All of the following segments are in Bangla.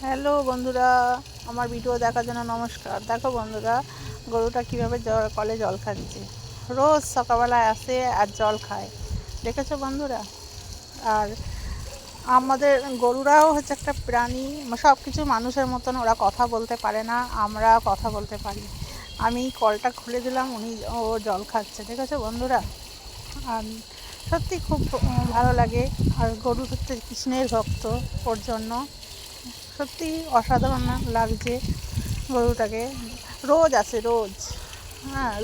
হ্যালো বন্ধুরা, আমার ভিডিও দেখার জন্য নমস্কার। দেখো বন্ধুরা, গরুটা কীভাবে কলে জল খাচ্ছে। রোজ সকালবেলায় আসে আর জল খায়, দেখেছো বন্ধুরা। আর আমাদের গরুরাও হচ্ছে একটা প্রাণী, সব কিছু মানুষের মতন। ওরা কথা বলতে পারে না, আমরা কথা বলতে পারি। আমি কলটা খুলে দিলাম, ও জল খাচ্ছে, দেখেছো বন্ধুরা। আর সত্যি খুব ভালো লাগে। আর গরু হচ্ছে কৃষ্ণের ভক্ত, ওর জন্য সত্যি অসাধারণ লাগছে গরুটাকে। রোজ আসে, রোজ। হ্যাঁ,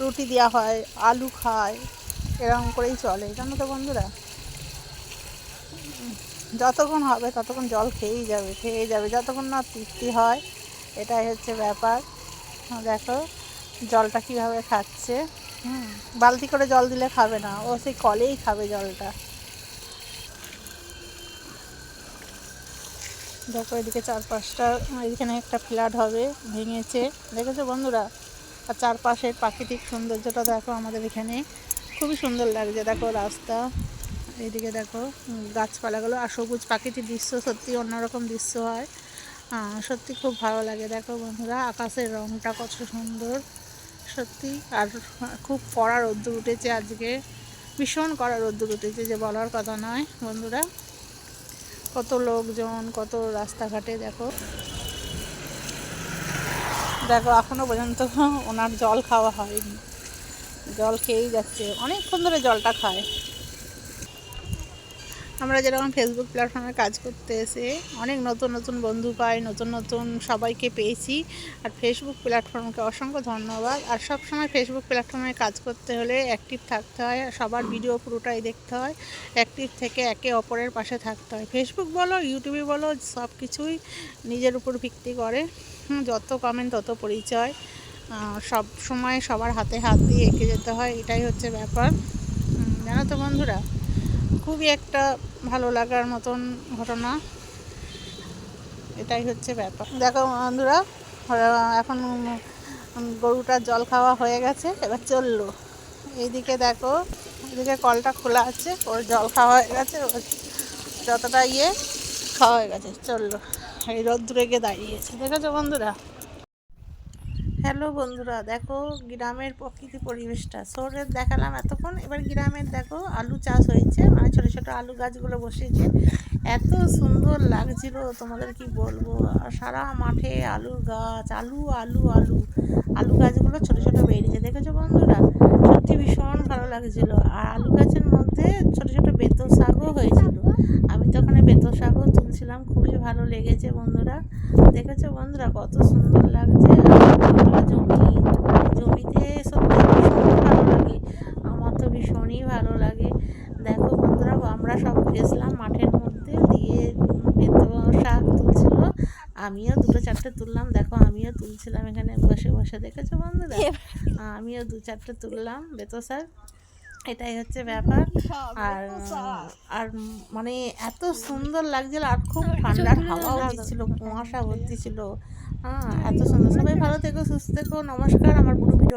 রুটি দেওয়া হয়, আলু খায়, এরকম করেই চলে, জানো তো বন্ধুরা। যতক্ষণ হবে ততক্ষণ জল খেয়েই যাবে যতক্ষণ না তৃপ্তি হয়। এটাই হচ্ছে ব্যাপার। দেখো জলটা কীভাবে খাচ্ছে। বালতি করে জল দিলে খাবে না, ও সেই কলেই খাবে জলটা। দেখো এদিকে চারপাশটা, এখানে একটা ফ্ল্যাট হবে, ভেঙেছে, দেখেছো বন্ধুরা। আর চারপাশের প্রাকৃতিক সৌন্দর্যটা দেখো, আমাদের এখানে খুবই সুন্দর লাগছে। দেখো রাস্তা, এইদিকে দেখো গাছপালাগুলো আর সবুজ প্রাকৃতিক দৃশ্য, সত্যি অন্যরকম দৃশ্য হয়। সত্যি খুব ভালো লাগে। দেখো বন্ধুরা, আকাশের রঙটা কত সুন্দর সত্যি। আর খুব কড়া রোদ্দুর উঠেছে আজকে, ভীষণ কড়া রোদ্দুর উঠেছে, যে বলার কথা নয় বন্ধুরা। কত লোকজন, কত রাস্তাঘাটে। দেখো দেখো এখনো পর্যন্ত ওনার জল খাওয়া হয়নি, জল খেয়েই যাচ্ছে, অনেকক্ষণ ধরে জলটা খায়। আমরা যেরকম ফেসবুক প্ল্যাটফর্মে কাজ করতে এসে অনেক নতুন নতুন বন্ধু পাই, নতুন নতুন সবাইকে পেয়েছি। আর ফেসবুক প্ল্যাটফর্মকে অসংখ্য ধন্যবাদ। আর সব সময় ফেসবুক প্ল্যাটফর্মে কাজ করতে হলে অ্যাক্টিভ থাকতে হয়, সবার ভিডিও পুরোটাই দেখতে হয়, অ্যাক্টিভ থেকে একে অপরের পাশে থাকতে হয়। ফেসবুক বলো, ইউটিউবে বলো, সব কিছুই নিজের উপর ভিত্তি করে। যত কমেন্ট তত পরিচয়, সব সময় সবার হাতে হাত দিয়ে এগিয়ে যেতে হয়, এটাই হচ্ছে ব্যাপার, জানো তো বন্ধুরা। খুবই একটা ভালো লাগার মতন ঘটনা, এটাই হচ্ছে ব্যাপার। দেখো বন্ধুরা, এখন গরুটার জল খাওয়া হয়ে গেছে, এবার চললো। এইদিকে দেখো, এদিকে কলটা খোলা আছে, ওর জল খাওয়া হয়ে গেছে, যতটা খাওয়া হয়ে গেছে, চললো। এই রোদ্দুরে গিয়ে দাঁড়িয়েছে, দেখেছো বন্ধুরা। হ্যালো বন্ধুরা, দেখো গ্রামের প্রকৃতি পরিবেশটা। শহরের দেখালাম এতক্ষণ, এবার গ্রামের দেখো আলু চাষ হয়েছে, মানে ছোটো ছোটো আলু গাছগুলো বসিয়েছে, এত সুন্দর লাগছিল তোমাদের কি বলবো। আর সারা মাঠে আলুর গাছ, আলু আলু আলু, আলু গাছগুলো ছোটো ছোটো বেরিয়েছে, দেখেছো বন্ধুরা। সত্যি ভীষণ ভালো লাগছিল। আর আলু গাছের মধ্যে ছোটো ছোটো বেতো শাকও হয়েছিল, আমি তো ওখানে বেতো শাকও তুলছিলাম, খুবই ভালো লেগেছে বন্ধুরা। দেখেছো বন্ধুরা কত সুন্দর লাগছে। জমিতে সত্যি ভীষণ ভালো লাগে, আমার তো ভীষণই ভালো লাগে। দেখো বন্ধুরা, আমরা সব গেছিলাম মাঠের মধ্যে, দিয়ে বেতো শাক তুলছিল, আমিও দুটো চারটে তুললাম। দেখো আমিও তুলছিলাম এখানে বসে বসে, দেখেছো বন্ধুরা, আমিও দু চারটে তুললাম বেতো শাক, এটাই হচ্ছে ব্যাপার। আর আর মানে এত সুন্দর লাগছিল, আর খুব ঠান্ডার হাওয়াও দিচ্ছিল, কুয়াশা ভর্তি ছিল। এত সুন্দর। সবাই ভালো থেকো, সুস্থ থেকো, নমস্কার। আমার পুরো ভিডিও